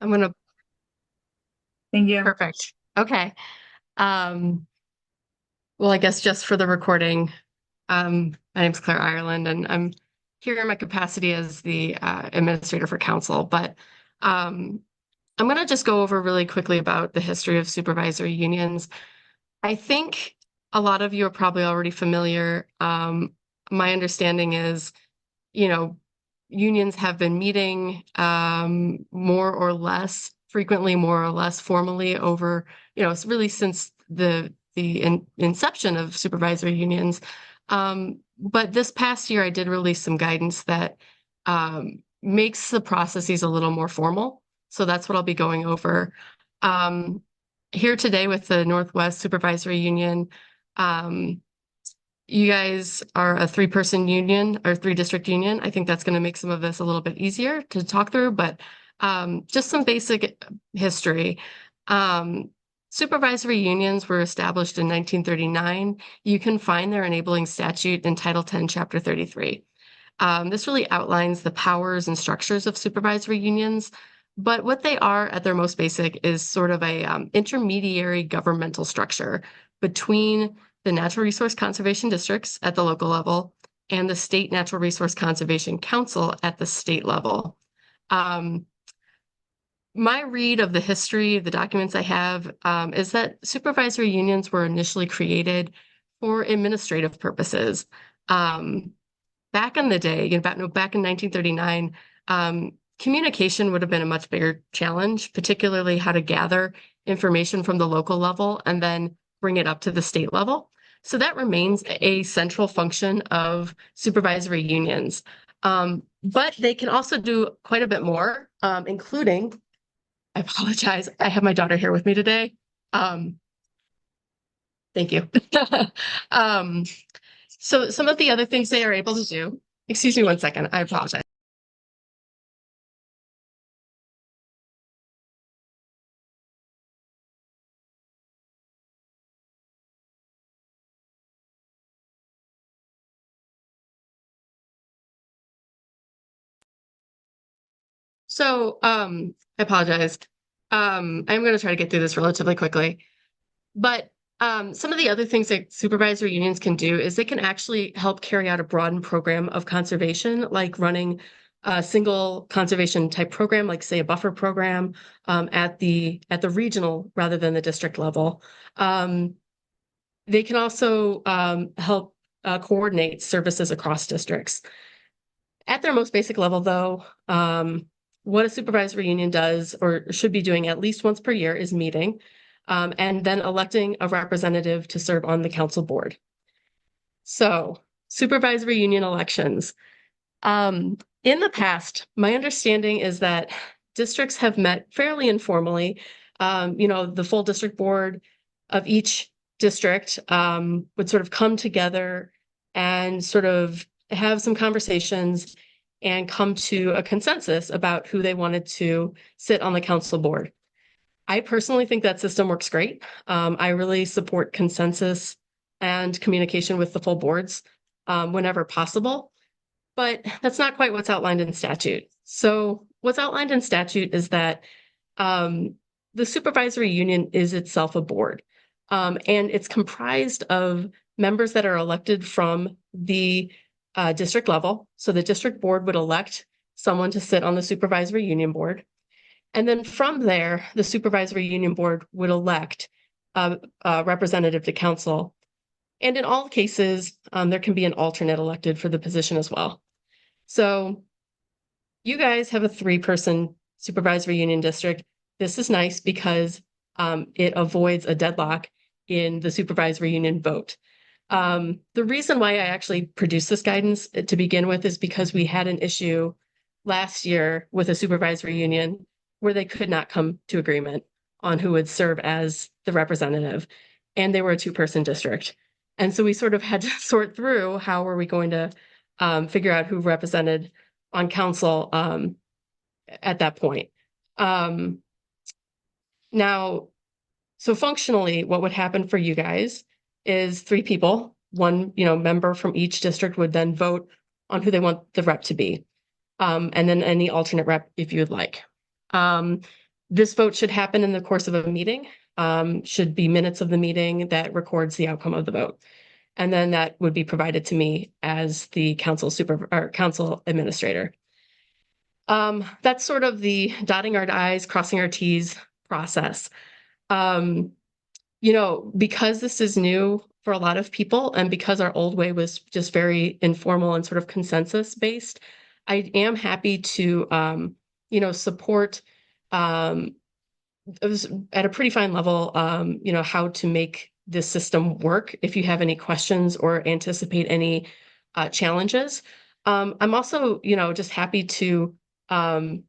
I'm gonna Thank you. perfect. Okay. Um, well, I guess just for the recording, my name's Claire Ireland, and I'm here in my capacity as the administrator for council. But um, I'm gonna just go over really quickly about the history of supervisory unions. I think a lot of you are probably already familiar. My understanding is, you know, unions have been meeting more or less frequently, more or less formally over, it's really since the inception of supervisory unions. But this past year, I did release some guidance that makes the processes a little more formal. So that's what I'll be going over. Um, Here today with the Northwest Supervisory Union. Um, you guys are a three-person union or three-district union. I think that's going to make some of this a little bit easier to talk through, but just some basic history. Um, Supervisory unions were established in 1939. You can find their enabling statute in Title 10, Chapter 33. This really outlines the powers and structures of supervisory unions, but what they are at their most basic is sort of a intermediary governmental structure between the natural resource conservation districts at the local level and the state natural resource conservation council at the state level. Um, my read of the history, the documents I have, is that supervisory unions were initially created for administrative purposes. Um, Back in the day, back in 1939, communication would have been a much bigger challenge, particularly how to gather information from the local level and then bring it up to the state level. So that remains a central function of supervisory unions. But they can also do quite a bit more, including, I apologize, I have my daughter here with me today. Um, Thank you. Um, so some of the other things they are able to do, excuse me one second, I apologize. I apologize. I'm going to try to get through this relatively quickly. But some of the other things that supervisory unions can do is they can actually help carry out a broadened program of conservation, like running a single conservation type program, like say a buffer program at the regional rather than the district level. Um, they can also help coordinate services across districts. At their most basic level, though, what a supervisory union does or should be doing at least once per year is meeting, and then electing a representative to serve on the council board. So, supervisory union elections. In the past, my understanding is that districts have met fairly informally. The full district board of each district would sort of come together and sort of have some conversations and come to a consensus about who they wanted to sit on the council board. I personally think that system works great. I really support consensus and communication with the full boards whenever possible. But that's not quite what's outlined in statute. So what's outlined in statute is that um, the supervisory union is itself a board, and it's comprised of members that are elected from the district level. So the district board would elect someone to sit on the supervisory union board. And then from there, the supervisory union board would elect a representative to council. And in all cases, there can be an alternate elected for the position as well. So you guys have a three-person supervisory union district. This is nice because it avoids a deadlock in the supervisory union vote. The reason why I actually produced this guidance to begin with is because we had an issue last year with a supervisory union where they could not come to agreement on who would serve as the representative, and they were a two-person district. And so we sort of had to sort through how were we going to figure out who represented on council at that point. Um, Now, so functionally, what would happen for you guys is three people, one, member from each district would then vote on who they want the rep to be. And then any alternate rep if you would like. Um, This vote should happen in the course of a meeting, should be minutes of the meeting that records the outcome of the vote. And then that would be provided to me as the council administrator. That's sort of the dotting our I's, crossing our T's process. Um, because this is new for a lot of people and because our old way was just very informal and sort of consensus based, I am happy to, support it was at a pretty fine level, how to make this system work if you have any questions or anticipate any challenges. I'm also, just happy to,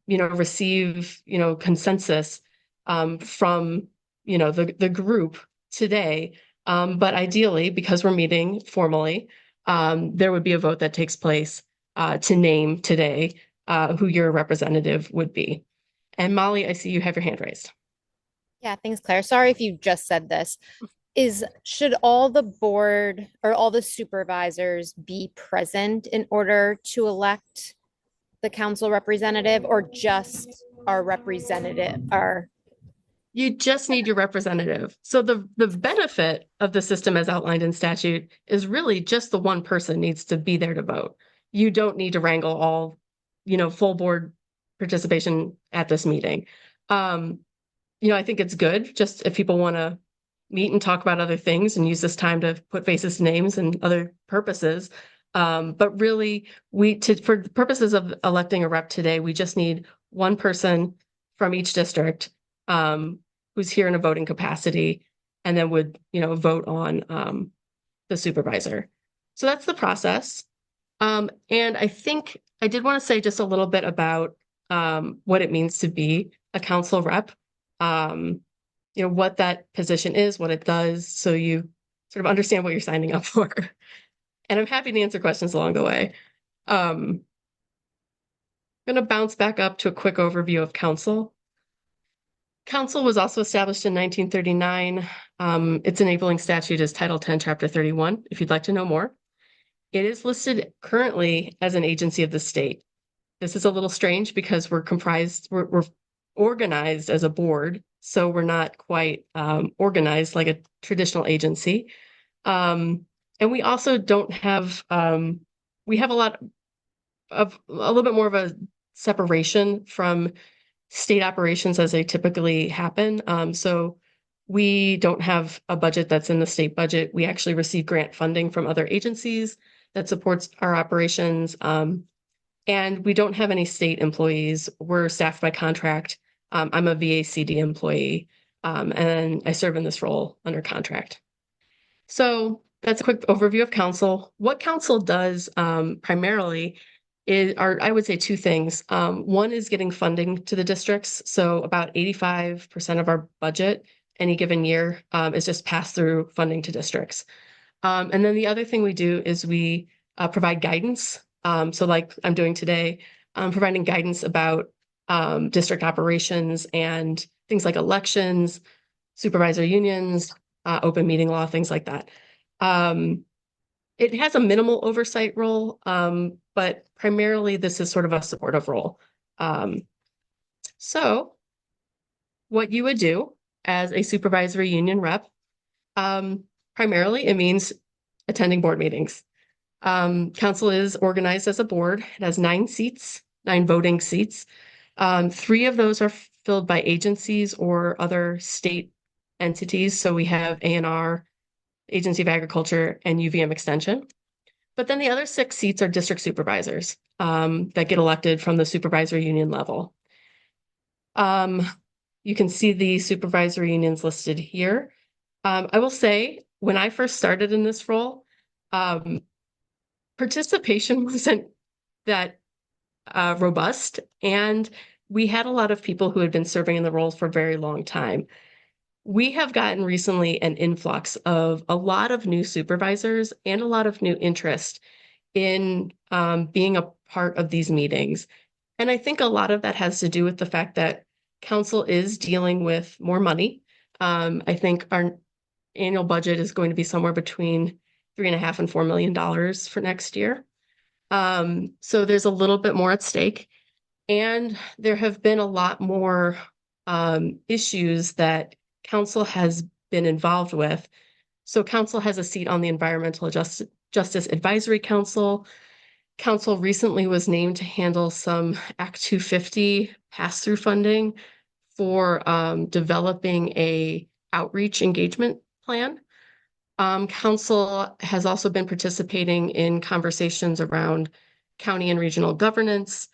receive, consensus from, the group today. But ideally, because we're meeting formally, there would be a vote that takes place to name today who your representative would be. And Molly, I see you have your hand raised. Yeah, thanks, Claire. Sorry if you just said this. Should all the board or all the supervisors be present in order to elect the council representative, or just our representative, our You just need your representative. So the benefit of the system as outlined in statute is really just the one person needs to be there to vote. You don't need to wrangle all, full board participation at this meeting. I think it's good just if people want to meet and talk about other things and use this time to put faces to names and other purposes. But really, for the purposes of electing a rep today, we just need one person from each district who's here in a voting capacity, and then would, vote on the supervisor. So that's the process. And I think I did want to say just a little bit about what it means to be a council rep. What that position is, what it does, so you sort of understand what you're signing up for. And I'm happy to answer questions along the way. I'm going to bounce back up to a quick overview of council. Council was also established in 1939. Its enabling statute is Title 10, Chapter 31, if you'd like to know more. It is listed currently as an agency of the state. This is a little strange because we're organized as a board, so we're not quite organized like a traditional agency. And we also don't have, we have a little bit more of a separation from state operations as they typically happen. So we don't have a budget that's in the state budget. We actually receive grant funding from other agencies that supports our operations. And we don't have any state employees. We're staffed by contract. I'm a VACD employee, and I serve in this role under contract. So that's a quick overview of council. What council does primarily are, I would say, two things. One is getting funding to the districts. So about 85% of our budget any given year is just pass through funding to districts. And then the other thing we do is we provide guidance. So like I'm doing today, providing guidance about district operations and things like elections, supervisor unions, open meeting law, things like that. It has a minimal oversight role, but primarily this is sort of a supportive role. So what you would do as a supervisory union rep, primarily it means attending board meetings. Council is organized as a board. It has 9 seats, 9 voting seats. 3 of those are filled by agencies or other state entities. So we have ANR, Agency of Agriculture, and UVM Extension. But then the other 6 seats are district supervisors that get elected from the supervisory union level. You can see the supervisory unions listed here. I will say, when I first started in this role, participation wasn't that robust, and we had a lot of people who had been serving in the roles for a very long time. We have gotten recently an influx of a lot of new supervisors and a lot of new interest in being a part of these meetings. And I think a lot of that has to do with the fact that council is dealing with more money. I think our annual budget is going to be somewhere between $3.5 and $4 million for next year. So there's a little bit more at stake. And there have been a lot more issues that council has been involved with. So council has a seat on the Environmental Justice Advisory Council. Council recently was named to handle some Act 250 pass-through funding for developing a outreach engagement plan. Council has also been participating in conversations around county and regional governance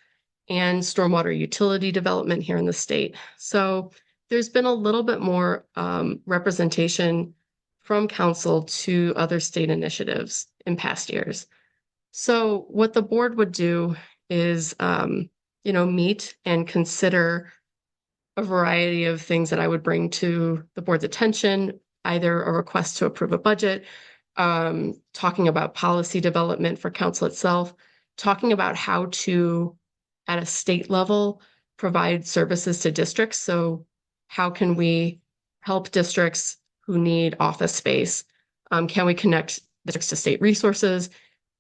and stormwater utility development here in the state. So there's been a little bit more representation from council to other state initiatives in past years. So what the board would do is, meet and consider a variety of things that I would bring to the board's attention, either a request to approve a budget, talking about policy development for council itself, talking about how to, at a state level, provide services to districts. So how can we help districts who need office space? Can we connect districts to state resources?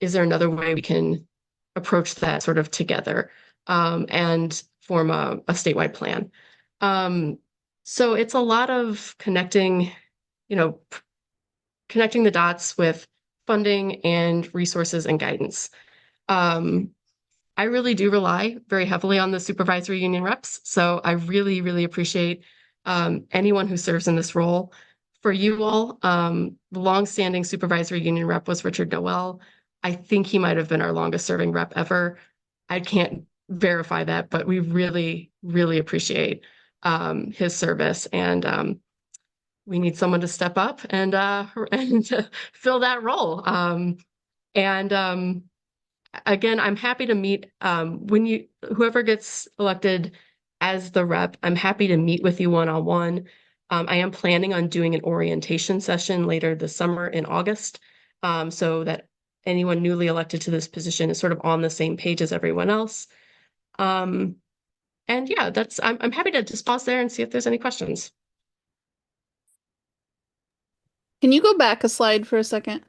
Is there another way we can approach that sort of together and form a statewide plan? So it's a lot of connecting the dots with funding and resources and guidance. I really do rely very heavily on the supervisory union reps. So I really, really appreciate anyone who serves in this role. For you all, the longstanding supervisory union rep was Richard Noel. I think he might have been our longest serving rep ever. I can't verify that, but we really, really appreciate his service, and we need someone to step up and to fill that role. Again, I'm happy to meet whoever gets elected as the rep. I'm happy to meet with you one-on-one. I am planning on doing an orientation session later this summer in August, so that anyone newly elected to this position is sort of on the same page as everyone else. And yeah, I'm happy to just pause there and see if there's any questions. Can you go back a slide for a second?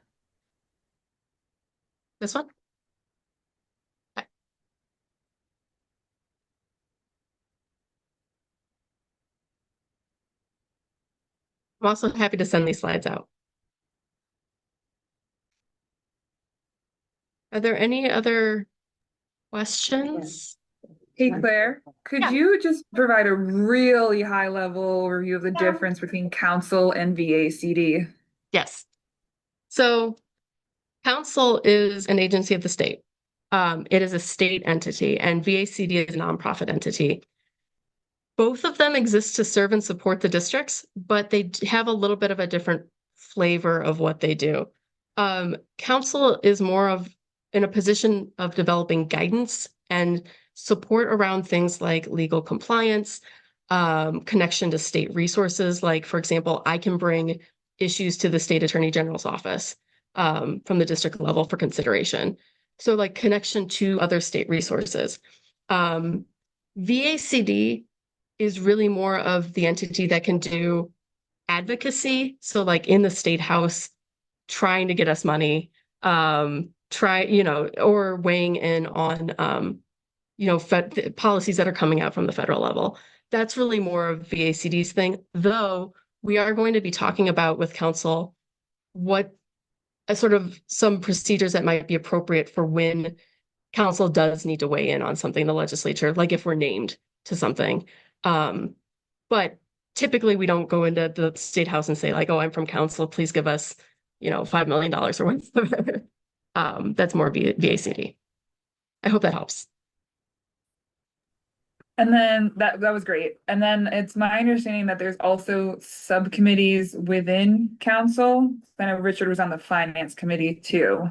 This one? I'm also happy to send these slides out. Are there any other questions? Hey, Claire, could Yeah. you just provide a really high level overview of the difference between council and VACD? Yes. So council is an agency of the state. It is a state entity, and VACD is a nonprofit entity. Both of them exist to serve and support the districts, but they have a little bit of a different flavor of what they do. Council is more of in a position of developing guidance and support around things like legal compliance, connection to state resources. Like, for example, I can bring issues to the state attorney general's office from the district level for consideration. So like connection to other state resources. VACD is really more of the entity that can do advocacy. So like in the state house, trying to get us money, or weighing in on, policies that are coming out from the federal level. That's really more of VACD's thing, though we are going to be talking about with council what sort of some procedures that might be appropriate for when council does need to weigh in on something in the legislature, like if we're named to something. But typically we don't go into the state house and say like, oh, I'm from council, please give us, $5 million or whatever. That's more VACD. I hope that helps. And then that was great. And then it's my understanding that there's also subcommittees within council. I know Richard was on the finance committee too.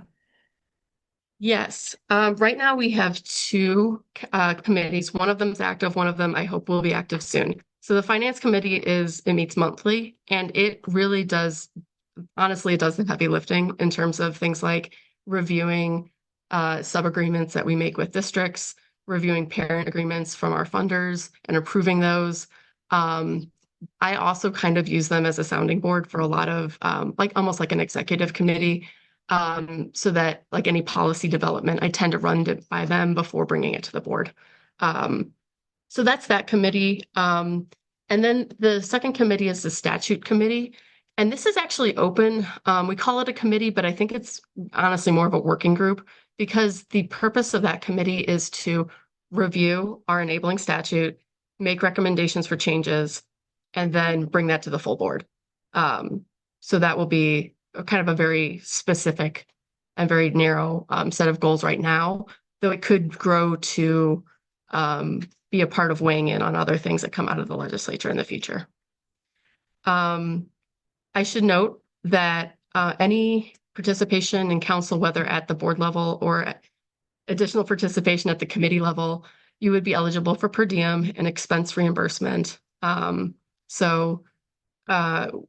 Yes. Right now we have two committees. One of them is active. One of them I hope will be active soon. So the finance committee it meets monthly, and it really does, honestly, it does the heavy lifting in terms of things like reviewing sub-agreements that we make with districts, reviewing parent agreements from our funders and approving those. I also kind of use them as a sounding board for a lot of almost like an executive committee. So that like any policy development, I tend to run it by them before bringing it to the board. So that's that committee. And then the second committee is the statute committee. And this is actually open. We call it a committee, but I think it's honestly more of a working group because the purpose of that committee is to review our enabling statute, make recommendations for changes, and then bring that to the full board. So that will be kind of a very specific and very narrow set of goals right now, though it could grow to be a part of weighing in on other things that come out of the legislature in the future. I should note that any participation in council, whether at the board level or additional participation at the committee level, you would be eligible for per diem and expense reimbursement. So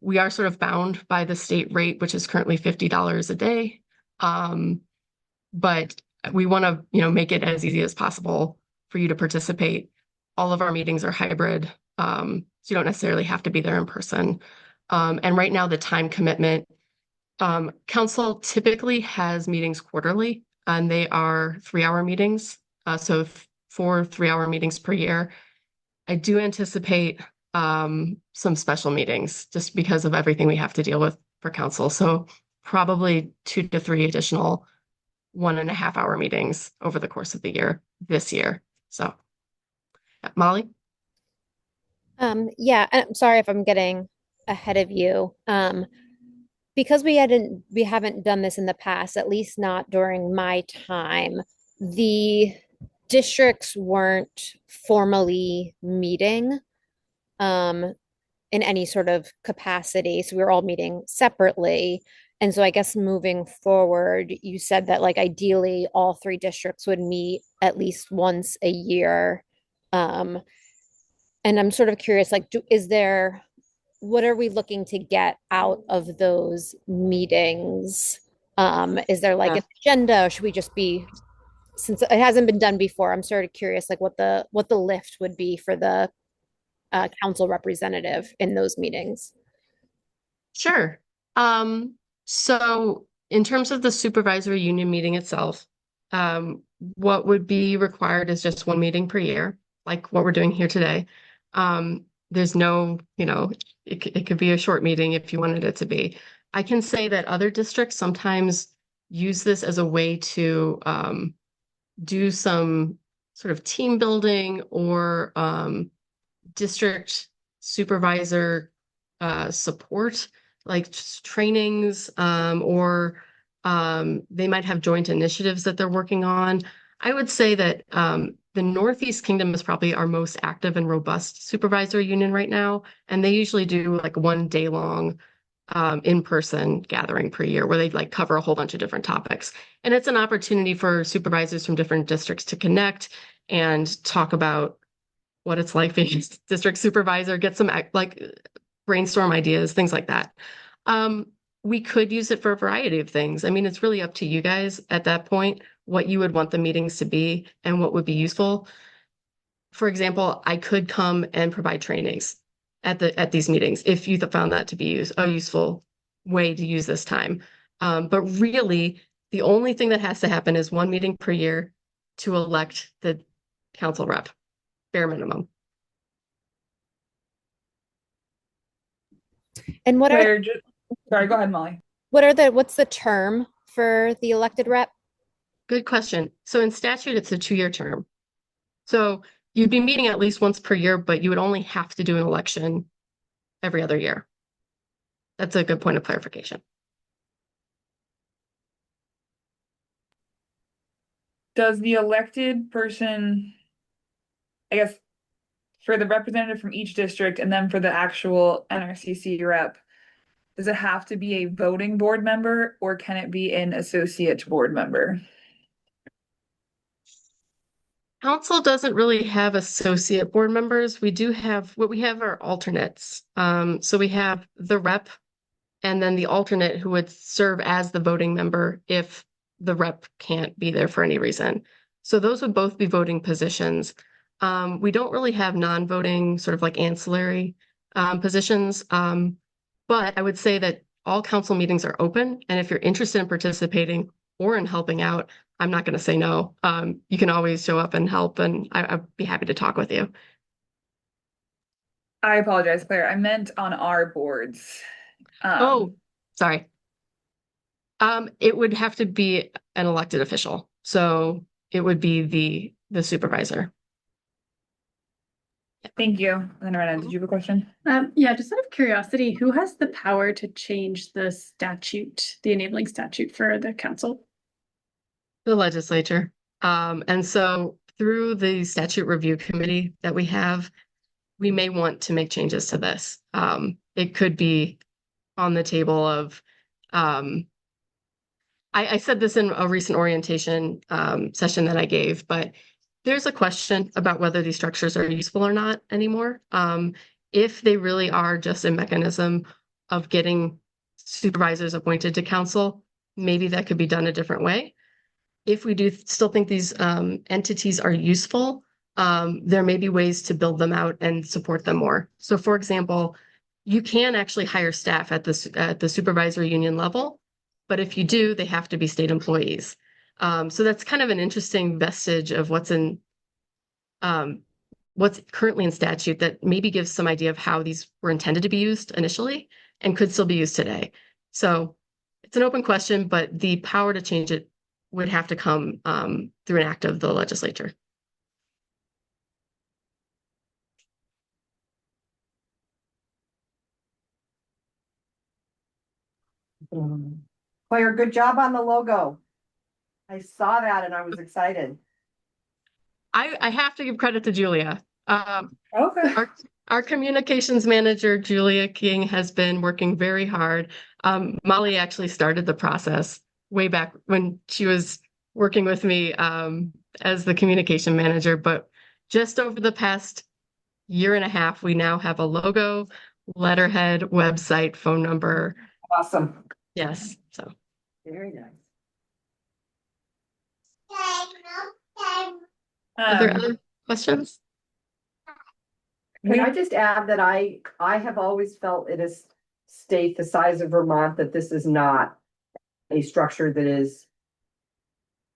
we are sort of bound by the state rate, which is currently $50 a day. But we want to, make it as easy as possible for you to participate. All of our meetings are hybrid, so you don't necessarily have to be there in person. And right now, the time commitment, council typically has meetings quarterly, and they are 3-hour meetings. So 4 3-hour meetings per year. I do anticipate some special meetings just because of everything we have to deal with for council. So probably 2 to 3 additional 1.5-hour meetings over the course of the year this year. So, Molly? Yeah, and I'm sorry if I'm getting ahead of you. Because we haven't done this in the past, at least not during my time, the districts weren't formally meeting in any sort of capacity. So we were all meeting separately. And so I guess moving forward, you said that like ideally all 3 districts would meet at least once a year. And I'm sort of curious, like, what are we looking to get out of those meetings? Is there like an agenda, or should we just be, since it hasn't been done before, I'm sort of curious, like what the lift would be for the council representative in those meetings. Sure. So in terms of the supervisory union meeting itself, what would be required is just 1 meeting per year, like what we're doing here today. There's no, it could be a short meeting if you wanted it to be. I can say that other districts sometimes use this as a way to do some sort of team building or district supervisor support, like trainings, or they might have joint initiatives that they're working on. I would say that the Northeast Kingdom is probably our most active and robust supervisory union right now, and they usually do like 1 day long in-person gathering per year where they like cover a whole bunch of different topics. And it's an opportunity for supervisors from different districts to connect and talk about what it's like being a district supervisor, get some like brainstorm ideas, things like that. We could use it for a variety of things. I mean, it's really up to you guys at that point, what you would want the meetings to be and what would be useful. For example, I could come and provide trainings at these meetings if you found that to be a useful way to use this time. But really, the only thing that has to happen is 1 meeting per year to elect the council rep, bare minimum. And Sorry, go ahead, Molly. what's the term for the elected rep? Good question. So in statute, it's a 2-year term. So you'd be meeting at least once per year, but you would only have to do an election every other year. That's a good point of clarification. Does the elected person, I guess, for the representative from each district and then for the actual NRCC rep, does it have to be a voting board member or can it be an associate board member? Council doesn't really have associate board members. We have are alternates. So we have the rep and then the alternate who would serve as the voting member if the rep can't be there for any reason. So those would both be voting positions. We don't really have non-voting sort of like ancillary positions. But I would say that all council meetings are open. And if you're interested in participating or in helping out, I'm not going to say no. You can always show up and help, and I'd be happy to talk with you. I apologize, Claire. I meant on our boards. Oh, sorry. It would have to be an elected official. So it would be the supervisor. Thank you. And then Rena, did you have a question? Yeah, just out of curiosity, who has the power to change the statute, the enabling statute for the council? The legislature. And so through the statute review committee that we have, we may want to make changes to this. It could be on the table of, I said this in a recent orientation session that I gave, but there's a question about whether these structures are useful or not anymore. If they really are just a mechanism of getting supervisors appointed to council, maybe that could be done a different way. If we do still think these entities are useful, there may be ways to build them out and support them more. So for example, you can actually hire staff at the supervisory union level, but if you do, they have to be state employees. So that's kind of an interesting vestige of what's currently in statute that maybe gives some idea of how these were intended to be used initially and could still be used today. So it's an open question, but the power to change it would have to come through an act of the legislature. Claire, good job on the logo. I saw that and I was excited. I have to give credit to Julia. Okay. Our communications manager, Julia King, has been working very hard. Molly actually started the process way back when she was working with me as the communication manager, but just over the past year and a half, we now have a logo, letterhead, website, phone number. Awesome. Yes, so. Very nice. Are there other questions? Can I just add that I have always felt in a state the size of Vermont that this is not a structure that is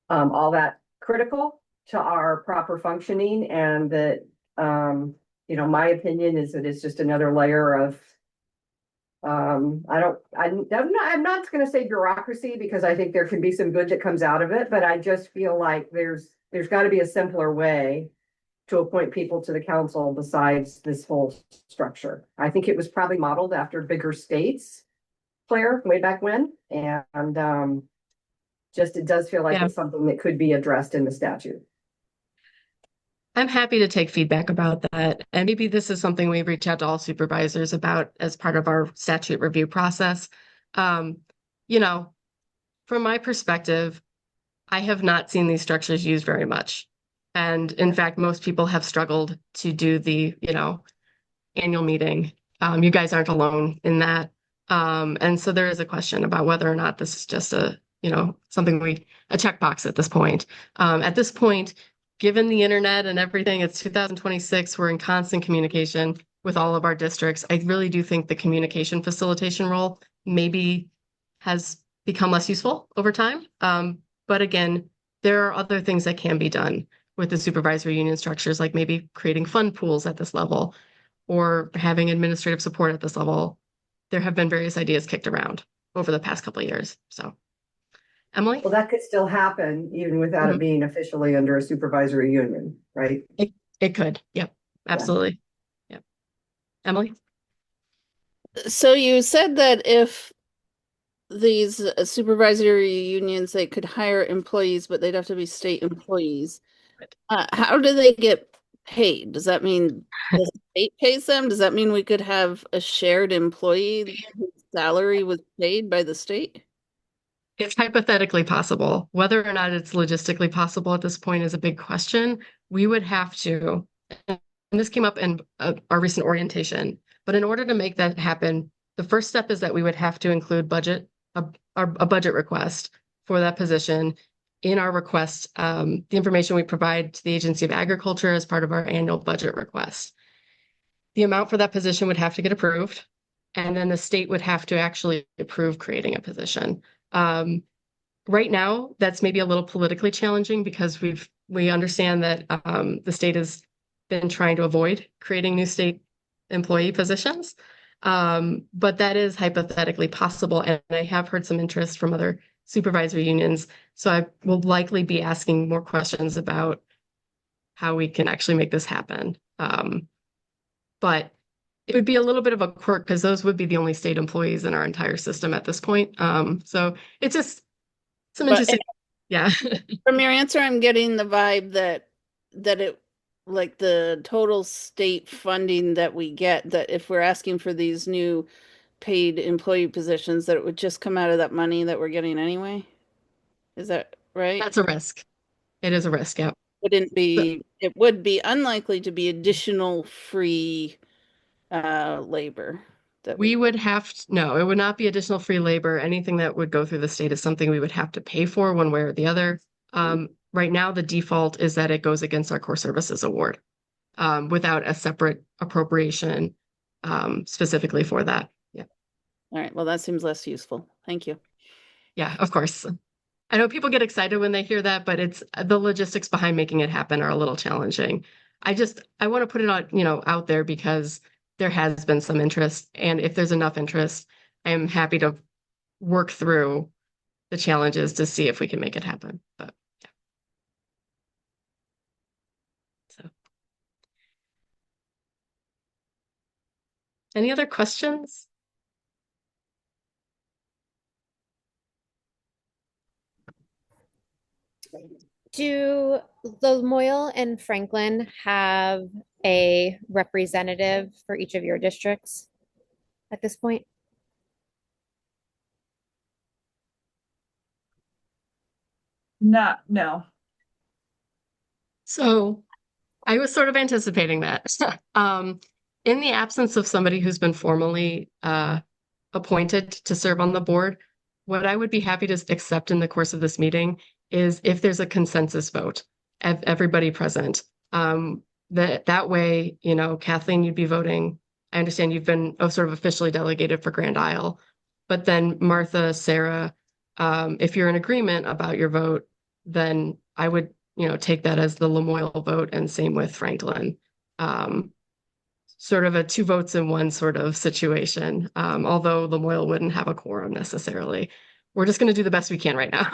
all that critical to our proper functioning, and that my opinion is that it's just another layer of I'm not going to say bureaucracy, because I think there can be some good that comes out of it, but I just feel like there's got to be a simpler way to appoint people to the council besides this whole structure. I think it was probably modeled after bigger states, Claire, way back when, and just it does feel like it's something that could be addressed in the statute. I'm happy to take feedback about that. And maybe this is something we reach out to all supervisors about as part of our statute review process. From my perspective, I have not seen these structures used very much. And in fact, most people have struggled to do the, annual meeting. You guys aren't alone in that. And so there is a question about whether or not this is just a checkbox at this point. At this point, given the internet and everything, it's 2026, we're in constant communication with all of our districts. I really do think the communication facilitation role maybe has become less useful over time. But again, there are other things that can be done with the supervisory union structures, like maybe creating fund pools at this level or having administrative support at this level. There have been various ideas kicked around over the past couple of years. So, Emily? Well, that could still happen even without it being officially under a supervisory union, right? It could. Yep. Absolutely. Yep. Emily? So you said that if these supervisory unions, they could hire employees, but they'd have to be state employees. How do they get paid? Does that mean the state pays them? Does that mean we could have a shared employee whose salary was paid by the state? It's hypothetically possible. Whether or not it's logistically possible at this point is a big question. We would have to, and this came up in our recent orientation, but in order to make that happen, the first step is that we would have to include a budget request for that position in our request, the information we provide to the Agency of Agriculture as part of our annual budget request. The amount for that position would have to get approved, and then the state would have to actually approve creating a position. Right now, that's maybe a little politically challenging because we understand that the state has been trying to avoid creating new state employee positions. But that is hypothetically possible, and I have heard some interest from other supervisory unions. So I will likely be asking more questions about how we can actually make this happen. But it would be a little bit of a quirk because those would be the only state employees in our entire system at this point. So it's just some But interesting, yeah. from your answer, I'm getting the vibe that it like the total state funding that we get, that if we're asking for these new paid employee positions, that it would just come out of that money that we're getting anyway. Is that right? That's a risk. It is a risk, yeah. It would be unlikely to be additional free labor that We would have to, no, it would not be additional free labor. Anything that would go through the state is something we would have to pay for one way or the other. Right now, the default is that it goes against our core services award without a separate appropriation specifically for that. Yeah. All right, well, that seems less useful. Thank you. Yeah, of course. I know people get excited when they hear that, but it's the logistics behind making it happen are a little challenging. I want to put it on, out there because there has been some interest, and if there's enough interest, I am happy to work through the challenges to see if we can make it happen. But yeah. So, any other questions? Do Lamoille and Franklin have a representative for each of your districts at this point? No. So I was sort of anticipating that. In the absence of somebody who's been formally appointed to serve on the board, what I would be happy to accept in the course of this meeting is if there's a consensus vote of everybody present. That way, Kathleen, you'd be voting. I understand you've been sort of officially delegated for Grand Isle, but then Martha, Sarah, if you're in agreement about your vote, then I would, take that as the Lamoille vote, and same with Franklin. Sort of a 2 votes in 1 sort of situation, although Lamoille wouldn't have a quorum necessarily. We're just going to do the best we can right now.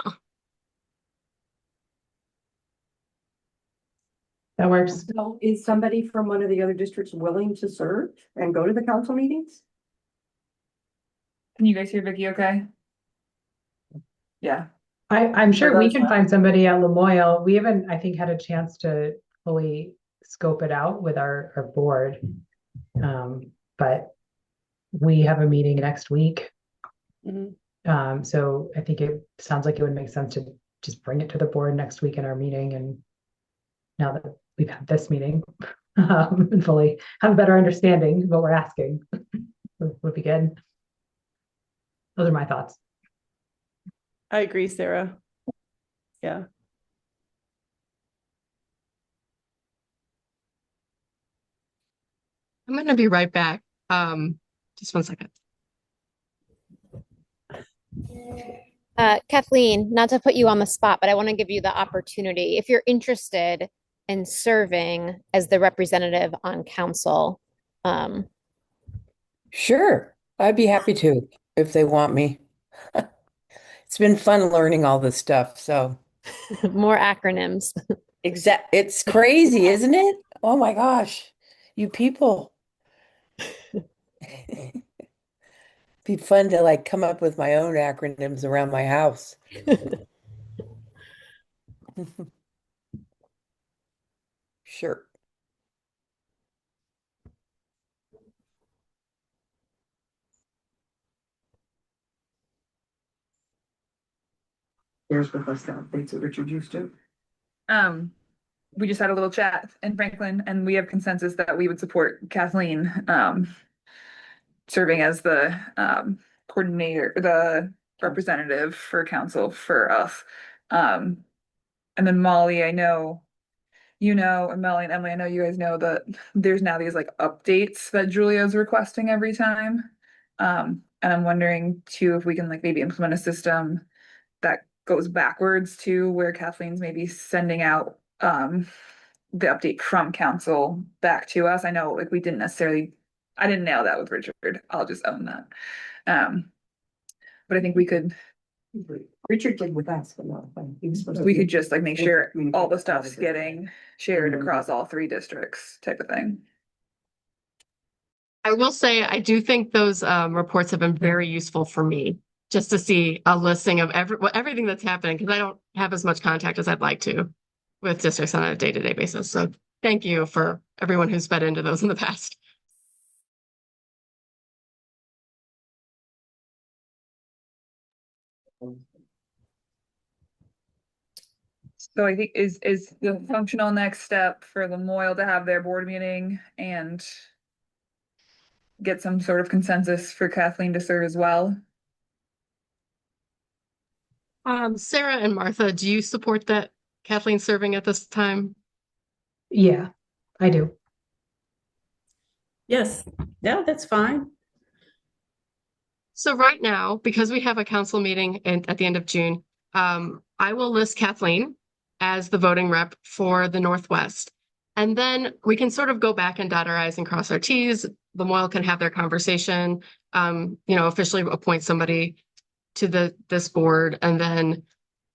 That works. So is somebody from one of the other districts willing to serve and go to the council meetings? Can you guys hear Vicky okay? Yeah. I'm sure we that's can fine. find somebody at Lamoille. We haven't, I think, had a chance to fully scope it out with our board. But we have a meeting next week. So I think it sounds like it would make sense to just bring it to the board next week in our meeting. And now that we've had this meeting, and fully have a better understanding of what we're asking, would be good. Those are my thoughts. I agree, Sarah. Yeah. I'm going to be right back. Just 1 second. Kathleen, not to put you on the spot, but I want to give you the opportunity. If you're interested in serving as the representative on council, Sure, I'd be happy to if they want me. It's been fun learning all this stuff. So more acronyms. it's crazy, isn't it? Oh my gosh, you people. Be fun to like come up with my own acronyms around my house. Sure. Here's with us the updates that Richard used to. We just had a little chat in Franklin, and we have consensus that we would support Kathleen serving as the coordinator, the representative for council for us. And then Molly, I know and Melanie and Emily, I know you guys know that there's now these like updates that Julia's requesting every time. And I'm wondering too if we can like maybe implement a system that goes backwards to where Kathleen's maybe sending out the update from council back to us. I know like we didn't necessarily I didn't nail that with Richard. I'll just own that. But I think we could Richard did with us, but not when he was supposed to. we could just like make sure communicate all the with stuff's of it. getting shared across all 3 districts type of thing. I will say, I do think those reports have been very useful for me, just to see a listing of everything that's happening, because I don't have as much contact as I'd like to with districts on a day-to-day basis. So thank you for everyone who's fed into those in the past. So I think is the functional next step for Lamoille to have their board meeting and get some sort of consensus for Kathleen to serve as well. Sarah and Martha, do you support that Kathleen serving at this time? Yeah, I do. Yes, yeah, that's fine. So right now, because we have a council meeting at the end of June, I will list Kathleen as the voting rep for the Northwest. And then we can sort of go back and dot our I's and cross our T's. Lamoille can have their conversation, officially appoint somebody to this board. And then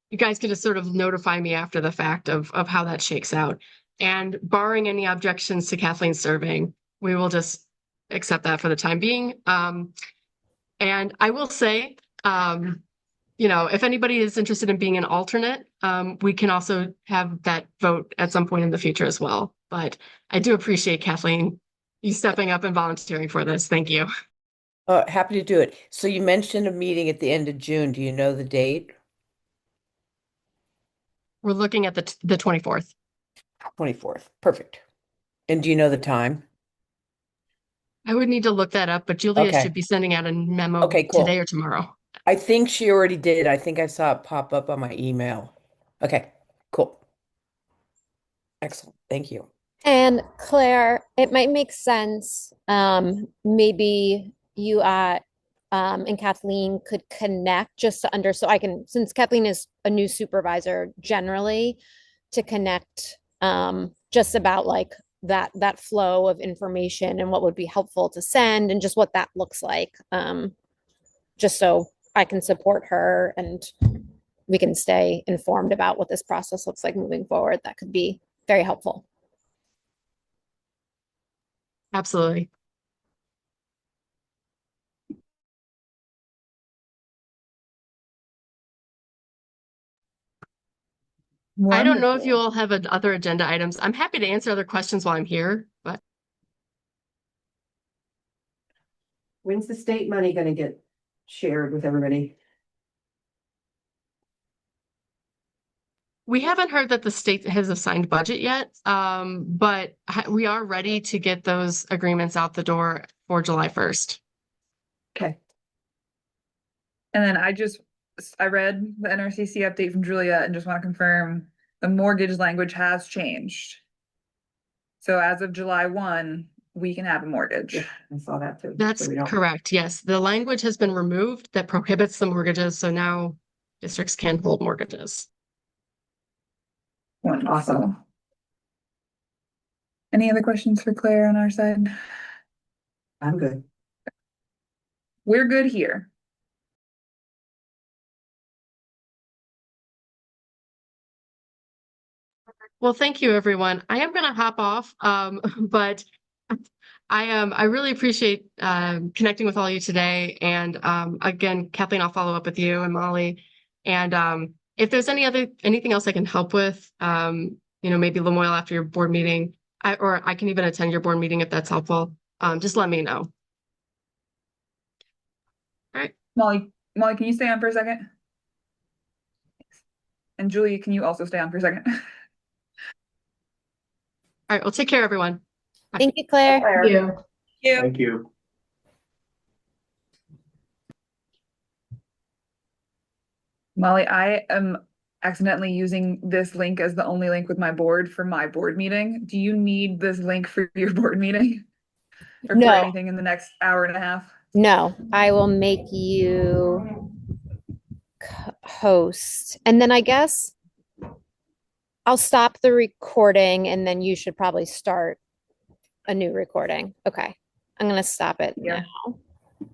you guys can just sort of notify me after the fact of how that shakes out. And barring any objections to Kathleen serving, we will just accept that for the time being. And I will say, if anybody is interested in being an alternate, we can also have that vote at some point in the future as well. But I do appreciate Kathleen, you stepping up and volunteering for this. Thank you. Happy to do it. So you mentioned a meeting at the end of June. Do you know the date? We're looking at the 24th. 24th. Perfect. And do you know the time? I would need to look that up, but Julia Okay. should be sending out a memo Okay, cool. today or tomorrow. I think she already did. I think I saw it pop up on my email. Okay, cool. Excellent. Thank you. And Claire, it might make sense, maybe you and Kathleen could connect just to so I can, since Kathleen is a new supervisor generally, to connect just about like that flow of information and what would be helpful to send and just what that looks like. Just so I can support her and we can stay informed about what this process looks like moving forward. That could be very helpful. Absolutely. I don't know if you all have other agenda items. I'm happy to answer other questions while I'm here, but When's the state money gonna get shared with everybody? we haven't heard that the state has assigned budget yet. But we are ready to get those agreements out the door for July 1st. Okay. And then I read the NRCC update from Julia and just want to confirm the mortgage language has changed. So as of July 1, we can have a mortgage. Yeah, I saw that too. That's So we don't- correct. Yes, the language has been removed that prohibits the mortgages. So now districts can hold mortgages. Wonderful. Awesome. Any other questions for Claire on our side? I'm good. We're good here. Well, thank you, everyone. I am going to hop off, but I really appreciate connecting with all you today. And again, Kathleen, I'll follow up with you and Molly. And if there's anything else I can help with, maybe Lamoille after your board meeting, or I can even attend your board meeting if that's helpful. Just let me know. All right. Molly, can you stay on for a second? And Julie, can you also stay on for a second? All right. Well, take care, everyone. Thank you, Claire. Claire. Thank you. Molly, I am accidentally using this link as the only link with my board for my board meeting. Do you need this link for your board meeting? Or No. for anything in the next hour and a half? No, I will make you host. And then I guess I'll stop the recording and then you should probably start a new recording. Okay. I'm gonna stop it Yeah. now.